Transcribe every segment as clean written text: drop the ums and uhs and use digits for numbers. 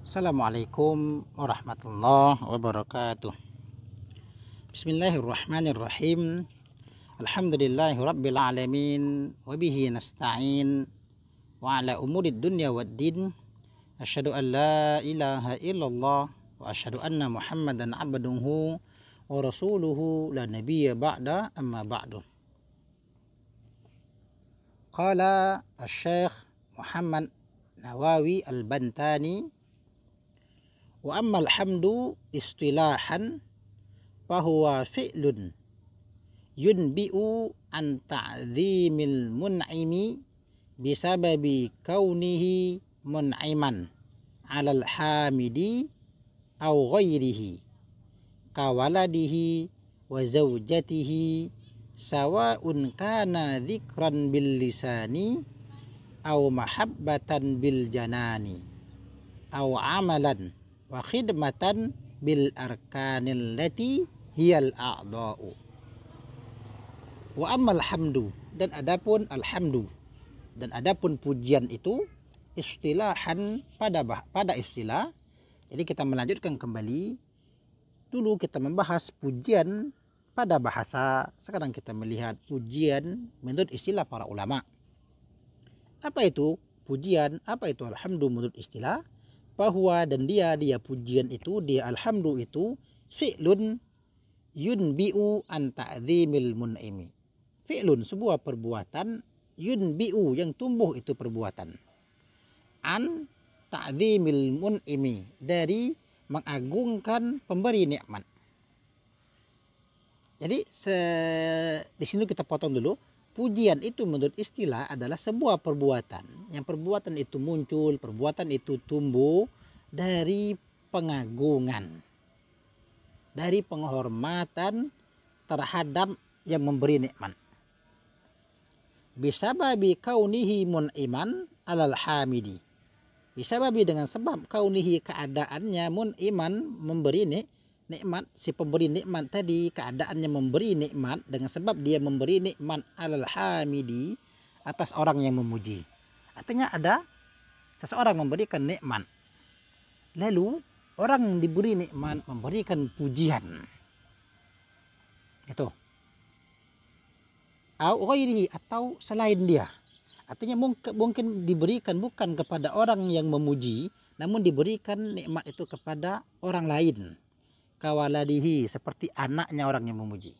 Assalamualaikum warahmatullahi wabarakatuh. Bismillahirrahmanirrahim. Alhamdulillahi rabbil alamin. Wabihi nasta'in. Wa ala umurid dunya waddin. Asyhadu an la ilaha illallah. Wa asyhadu anna muhammadan abduhu wa rasuluhu la nabiyya ba'da amma ba'du. Qala asy-syekh Muhammad Nawawi al-Bantani, wa ammal hamdu istilahan fahuwa fi'lun yunbi'u an ta'zimil mun'imi bisababi kaunihi mun'iman 'alal hamidi aw ghairihi kawaladihi wa zawjatihi sawa'un kana dzikran bil lisani aw mahabbatan bil janani aw amalan wa khidmatan bil arkanil lati hiyal a'dha'u. Wa ammal hamdu, dan adapun alhamdu, dan adapun pujian itu istilahan pada istilah. Jadi kita melanjutkan kembali, dulu kita membahas pujian pada bahasa, sekarang kita melihat pujian menurut istilah para ulama. Apa itu pujian? Apa itu alhamdu menurut istilah? Bahwa dan dia pujian itu, dia alhamdu itu fi'lun yunbi'u an ta'zimil mun'imi. Fi'lun sebuah perbuatan, yunbi'u yang tumbuh itu perbuatan, an ta'zimil mun'imi dari mengagungkan pemberi nikmat. Jadi di sini kita potong dulu. Pujian itu menurut istilah adalah sebuah perbuatan. Yang perbuatan itu muncul, perbuatan itu tumbuh dari pengagungan, dari penghormatan terhadap yang memberi nikmat. Bisababi kaunihi mun'iman alal hamidi. Bisababi dengan sebab kaunihi keadaannya mun'iman memberi nikmat, si pemberi nikmat tadi keadaannya memberi nikmat dengan sebab dia memberi nikmat alal hamidi atas orang yang memuji. Artinya ada seseorang memberikan nikmat, lalu orang yang diberi nikmat memberikan pujian. Itu. Atau selain dia. Artinya mungkin diberikan bukan kepada orang yang memuji, namun diberikan nikmat itu kepada orang lain. Kawaladihi, seperti anaknya orang yang memuji.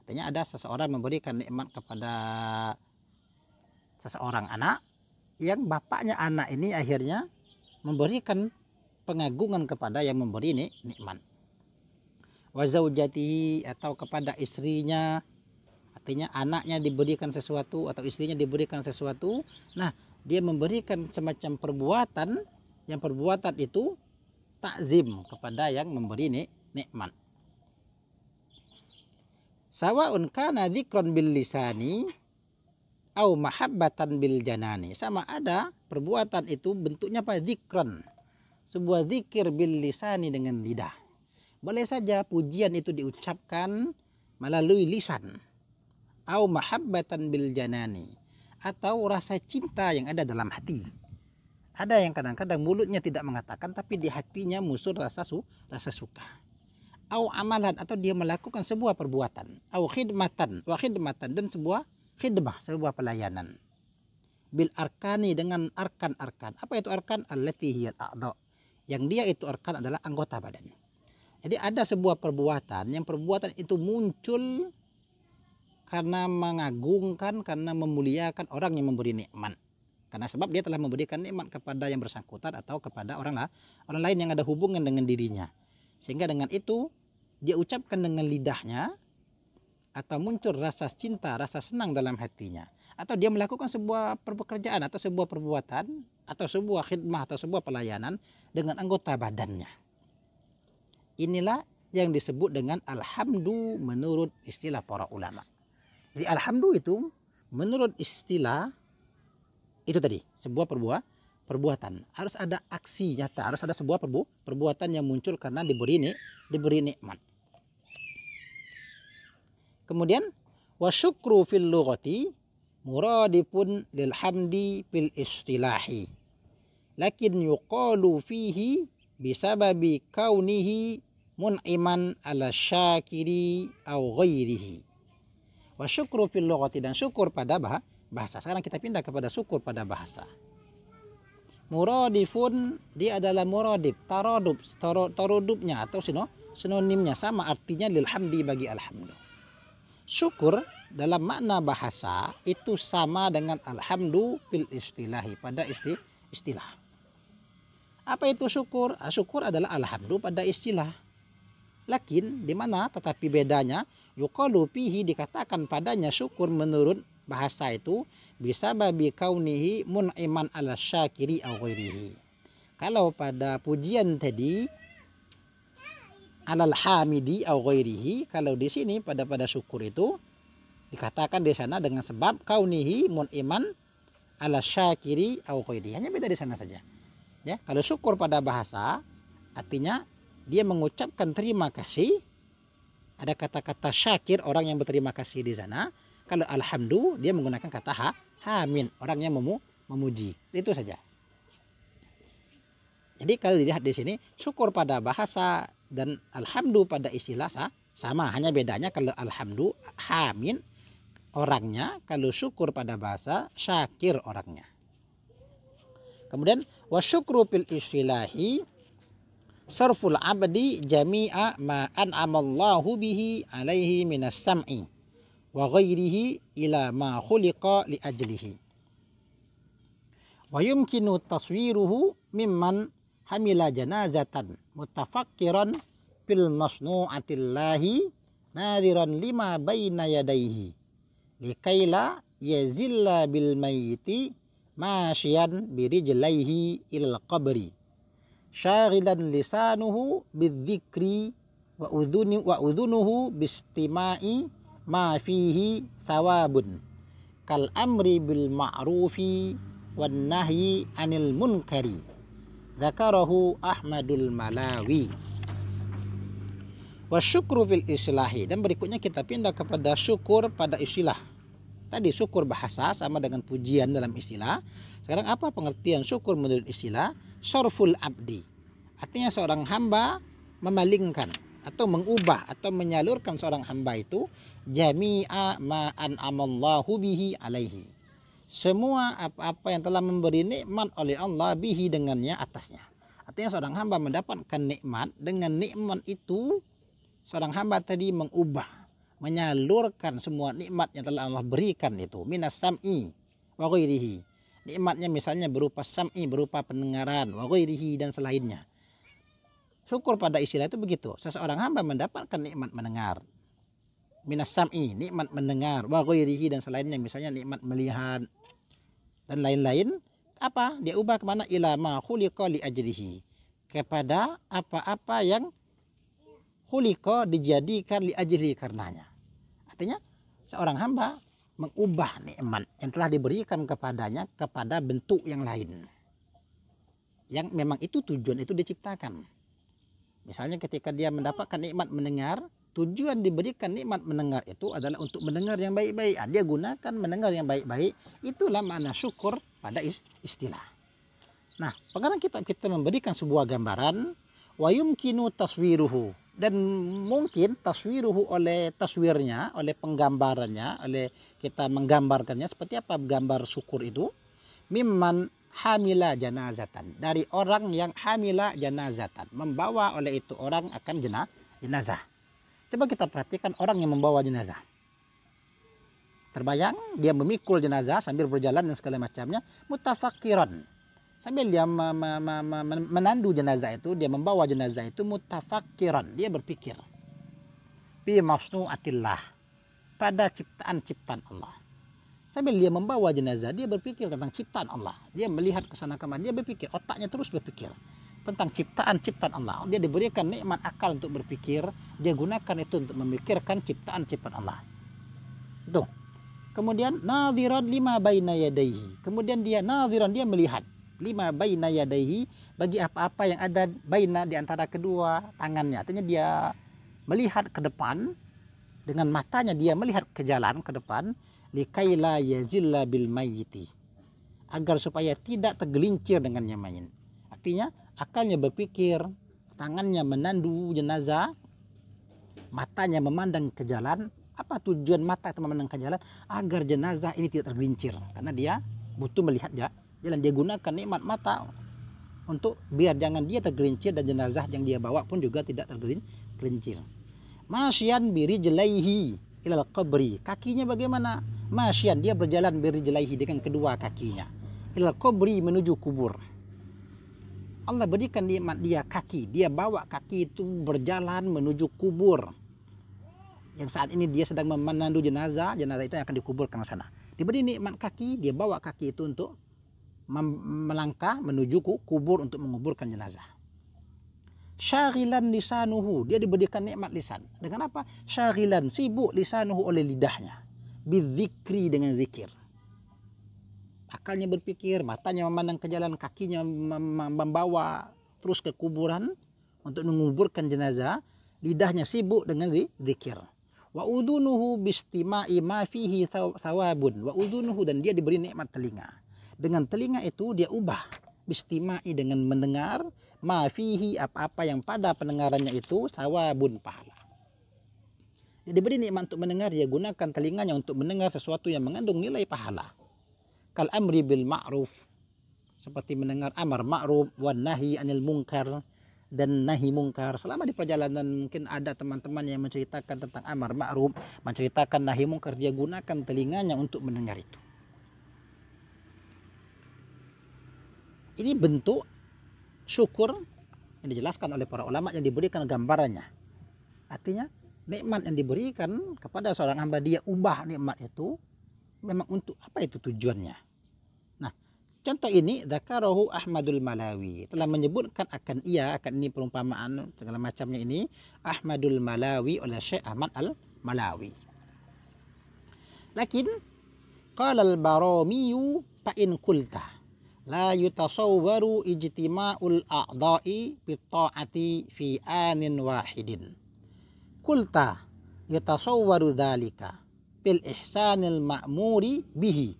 Artinya ada seseorang memberikan nikmat kepada seseorang anak, yang bapaknya anak ini akhirnya memberikan pengagungan kepada yang memberi nikmat. Wa zaujatihi, atau kepada istrinya. Artinya anaknya diberikan sesuatu atau istrinya diberikan sesuatu. Nah, dia memberikan semacam perbuatan, yang perbuatan itu takzim kepada yang memberi nikmat. Sawa'un kana dzikran bil lisani au mahabbatan bil janani. Sama ada perbuatan itu bentuknya apa? Dzikran. Sebuah zikir bil lisani dengan lidah. Boleh saja pujian itu diucapkan melalui lisan. Au mahabbatan bil janani. Atau rasa cinta yang ada dalam hati. Ada yang kadang-kadang mulutnya tidak mengatakan, tapi di hatinya muncul rasa suka. Au amalan, atau dia melakukan sebuah perbuatan. Au khidmatan, wa khidmatan, dan sebuah khidmah, sebuah pelayanan. Bil arkani, dengan arkan-arkan. Apa itu arkan? Allati hiyal a'dha. Yang dia itu arkan adalah anggota badan. Jadi ada sebuah perbuatan, yang perbuatan itu muncul karena mengagungkan, karena memuliakan orang yang memberi nikmat. Karena sebab dia telah memberikan nikmat kepada yang bersangkutan atau kepada orang lain yang ada hubungan dengan dirinya. Sehingga dengan itu dia ucapkan dengan lidahnya, atau muncul rasa cinta, rasa senang dalam hatinya. Atau dia melakukan sebuah pekerjaan atau sebuah perbuatan atau sebuah khidmah atau sebuah pelayanan dengan anggota badannya. Inilah yang disebut dengan alhamdu menurut istilah para ulama. Jadi alhamdu itu menurut istilah itu tadi sebuah perbuatan, harus ada aksi nyata, harus ada sebuah perbuatan yang muncul karena diberi nikmat. Kemudian wasyukru fil lughati muradifun lil hamdi fil istilahi. lakin yuqalu fihi bisababi kaunihi mun'iman ala syakiri au ghairihi. Wa syukru fil lughati, dan syukur pada bahasa. Sekarang kita pindah kepada syukur pada bahasa. Muradifun, dia adalah muradif, tarodubnya atau sinonimnya sama artinya lil hamdi, bagi alhamdu. Syukur dalam makna bahasa itu sama dengan alhamdu fil istilahi, pada istilah. Apa itu syukur? Syukur adalah alhamdu pada istilah. Lakin di mana tetapi bedanya, yuqalu fihi, dikatakan padanya syukur menurut bahasa itu bisa babi kaunihi mun'iman ala syakiri au ghairihi. Kalau pada pujian tadi alal hamidi au ghairihi, kalau di sini pada syukur itu dikatakan di sana dengan sebab kaunihi mun'iman ala syakiri au ghairihi. Hanya beda di sana saja. Ya, kalau syukur pada bahasa artinya dia mengucapkan terima kasih. Ada kata-kata syakir, orang yang berterima kasih di sana. Kalau alhamdu, dia menggunakan kata hamin, orang yang memuji. Itu saja. Jadi kalau dilihat di sini, syukur pada bahasa dan alhamdu pada istilah sama. Hanya bedanya kalau alhamdu hamin orangnya, kalau syukur pada bahasa syakir orangnya. Kemudian wasyukru fil istilahi sarful abdi jami'a ma an'amallahu bihi alaihi minas sam'i wa ghairihi ila ma khuliqa li ajlihi. Wa yumkinu taswiruhu mimman hamila janazatan mutafakkiran fil masnu'atillahi nadhiran lima baina yadayhi likaila yazilla bil mayyiti masyian birijlaihi ilal qabri syaghilan lisanuhu bidzikri wa udhunuhu bistima'i ma fihi thawabun kal amri bil ma'rufi wan nahyi anil munkari. Dzakarahu Ahmadul Malawi. Wa syukru fil islahi, dan berikutnya kita pindah kepada syukur pada istilah. Tadi syukur bahasa sama dengan pujian dalam istilah. Sekarang apa pengertian syukur menurut istilah? Sarful abdi, artinya seorang hamba memalingkan atau mengubah atau menyalurkan seorang hamba itu jami'a ma an'amallahu bihi alaihi, semua apa-apa yang telah memberi nikmat oleh Allah bihi dengannya atasnya. Artinya seorang hamba mendapatkan nikmat, dengan nikmat itu seorang hamba tadi mengubah, menyalurkan semua nikmat yang telah Allah berikan itu minas sam'i wa ghairihi. Nikmatnya misalnya berupa sam'i, berupa pendengaran, wa ghairihi, dan selainnya. Syukur pada istilah itu begitu. Seseorang hamba mendapatkan nikmat mendengar, minas sam'i, nikmat mendengar, wa ghairihi, dan selainnya, misalnya nikmat melihat dan lain-lain. Apa? Dia ubah kemana? Ila ma khuliqa li ajrihi, kepada apa-apa yang khuliqa, dijadikan, li ajrihi, karenanya. Artinya seorang hamba mengubah nikmat yang telah diberikan kepadanya kepada bentuk yang lain, yang memang itu tujuan itu diciptakan. Misalnya ketika dia mendapatkan nikmat mendengar, tujuan diberikan nikmat mendengar itu adalah untuk mendengar yang baik-baik. Dia gunakan mendengar yang baik-baik. Itulah makna syukur pada istilah. Nah, sekarang kita memberikan sebuah gambaran, wa yumkinu taswiruhu, dan mungkin taswiruhu oleh taswirnya, oleh penggambarannya, oleh kita menggambarkannya seperti apa gambar syukur itu. Mimman hamila janazatan, dari orang yang hamila janazatan, membawa oleh itu orang akan jenazah. Coba kita perhatikan orang yang membawa jenazah. Terbayang dia memikul jenazah sambil berjalan dan segala macamnya, mutafakiran, sambil dia menandu jenazah itu, dia membawa jenazah itu mutafakiran, dia berpikir bi masnu'atillah, pada ciptaan Allah. Sambil dia membawa jenazah, dia berpikir tentang ciptaan Allah. Dia melihat ke sana kemari, dia berpikir, otaknya terus berpikir tentang ciptaan Allah. Dia diberikan nikmat akal untuk berpikir, dia gunakan itu untuk memikirkan ciptaan Allah. Tuh. Kemudian nadhiran lima baina yadayhi. Kemudian dia nadhiran, dia melihat lima baina yadayhi, bagi apa-apa yang ada baina di antara kedua tangannya. Artinya dia melihat ke depan, dengan matanya dia melihat ke jalan ke depan, likaila yazilla bil mayyiti, agar supaya tidak tergelincir dengannya mayit. Artinya akalnya berpikir, tangannya menandu jenazah, matanya memandang ke jalan. Apa tujuan mata itu memandang ke jalan? Agar jenazah ini tidak tergelincir, karena dia butuh melihat jalan. Dia gunakan nikmat mata untuk biar jangan dia tergelincir, dan jenazah yang dia bawa pun juga tidak tergelincir. Masyan biri jelaihi ilal qabri. Kakinya bagaimana? Masyan, dia berjalan biri jelaihi dengan kedua kakinya. Ilal qabri, menuju kubur. Allah berikan nikmat dia kaki. Dia bawa kaki itu berjalan menuju kubur. Yang saat ini dia sedang memandu jenazah itu yang akan dikuburkan ke sana. Diberi nikmat kaki, dia bawa kaki itu untuk melangkah menuju kubur untuk menguburkan jenazah. Syaghilan lisanuhu, dia diberikan nikmat lisan. Dengan apa? Syaghilan, sibuk lisanuhu oleh lidahnya. Bidzikri, dengan zikir. Akalnya berpikir, matanya memandang ke jalan, kakinya membawa terus ke kuburan untuk menguburkan jenazah. Lidahnya sibuk dengan zikir. Wa udunuhu bistima'i ma fihi thawabun. Wa udunuhu, dan dia diberi nikmat telinga. Dengan telinga itu dia ubah bistima'i, dengan mendengar, ma fihi, apa-apa yang pada pendengarannya itu thawabun, pahala. Dia diberi nikmat untuk mendengar, dia gunakan telinganya untuk mendengar sesuatu yang mengandung nilai pahala. Kal amri bil ma'ruf, seperti mendengar amar ma'ruf, wan nahi anil munkar, dan nahi mungkar. Selama di perjalanan mungkin ada teman-teman yang menceritakan tentang amar ma'ruf, menceritakan nahi mungkar, dia gunakan telinganya untuk mendengar itu. Ini bentuk syukur yang dijelaskan oleh para ulama yang diberikan gambarannya. Artinya nikmat yang diberikan kepada seorang hamba, dia ubah nikmat itu memang untuk apa itu tujuannya. Nah, contoh ini dzakarahu Ahmadul Malawi, telah menyebutkan akan ini perumpamaan segala macamnya ini Ahmadul Malawi oleh Syekh Ahmad Al-Malawi. Lakin qala al-Barami fa in qulta la yutasawwaru ijtima'ul a'dha'i bi ta'ati fi anin wahidin. Qulta yutasawwaru dzalika bil ihsanil ma'muri bihi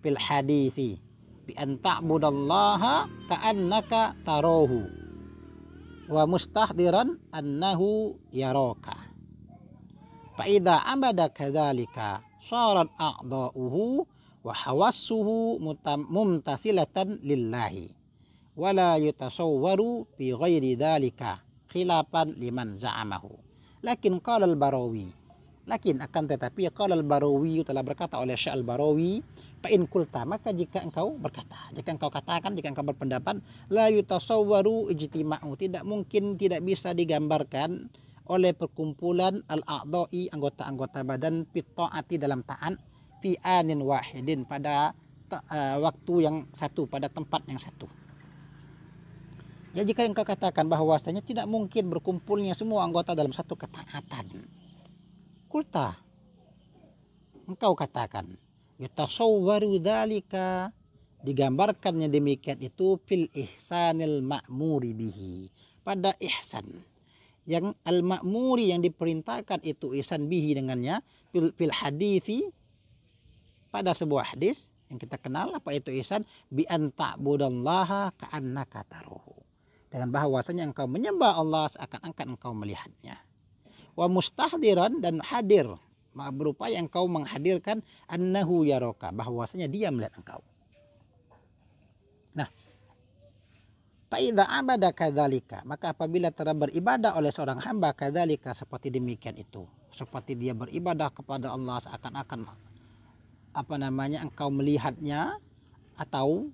fil hadithi bi an ta'budallaha ka'annaka tarahu wa mustahdiran annahu yaraka. Fa idza abada kadzalika sarat a'dha'uhu wa hawassuhu mumtasilatan lillahi wa la yutasawwaru bi ghairi dzalika khilafan liman za'amahu. Lakin qala al-Barawi, lakin akan tetapi qala al-Barawi, telah berkata oleh Syekh al-Barawi, fa in qulta, maka jika engkau berkata, jika engkau katakan, jika engkau berpendapat, la yutasawwaru ijtima'u, tidak mungkin, tidak bisa digambarkan oleh perkumpulan al-a'dha'i, anggota-anggota badan, fi ta'ati, dalam taat, fi anin wahidin, pada waktu yang satu, pada tempat yang satu. Ya, jika engkau katakan bahwasanya tidak mungkin berkumpulnya semua anggota dalam satu ketaatan, kulta, engkau katakan, yutasawwaru dzalika, digambarkannya demikian itu, fil ihsanil ma'muri bihi, pada ihsan yang al-ma'muri, yang diperintahkan itu ihsan bihi, dengannya, fil hadithi, pada sebuah hadis yang kita kenal. Apa itu ihsan? Bi an ta'budallaha ka'annaka tarahu, dengan bahwasanya engkau menyembah Allah seakan-akan engkau melihatnya. Wa mustahdiran, dan hadir, berupaya engkau menghadirkan annahu yaraka, bahwasanya dia melihat engkau. Nah, fa idza abada kadzalika, maka apabila telah beribadah oleh seorang hamba kadzalika, seperti demikian itu, seperti dia beribadah kepada Allah seakan-akan engkau melihatnya, atau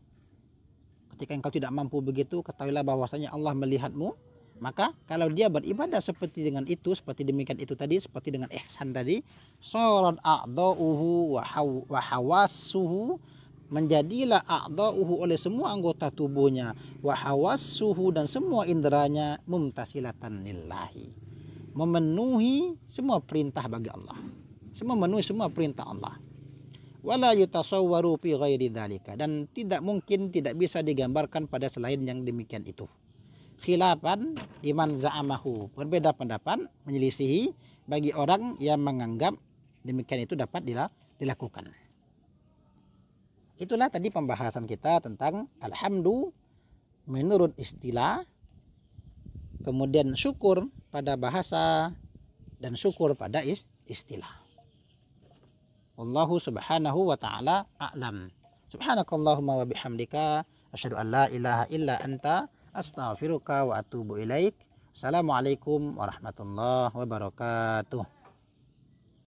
ketika engkau tidak mampu begitu, ketahuilah bahwasanya Allah melihatmu. Maka kalau dia beribadah seperti dengan itu, seperti demikian itu tadi, seperti dengan ihsan tadi, sarat a'dha'uhu wa hawassuhu, menjadilah a'dha'uhu, oleh semua anggota tubuhnya, wa hawassuhu, dan semua inderanya, mumtasilatan lillahi, memenuhi semua perintah bagi Allah, memenuhi semua perintah Allah. Wala yutasawwaru fi ghairi dzalika, dan tidak mungkin, tidak bisa digambarkan pada selain yang demikian itu. Khilafan liman za'amahu, berbeda pendapat, menyelisihi bagi orang yang menganggap demikian itu dapat dilakukan. Itulah tadi pembahasan kita tentang alhamdu menurut istilah, kemudian syukur pada bahasa, dan syukur pada istilah. Wallahu subhanahu wa ta'ala a'lam. Subhanakallahumma wa bihamdika asyhadu an la ilaha illa anta astaghfiruka wa atubu ilaik. Assalamualaikum warahmatullahi wabarakatuh.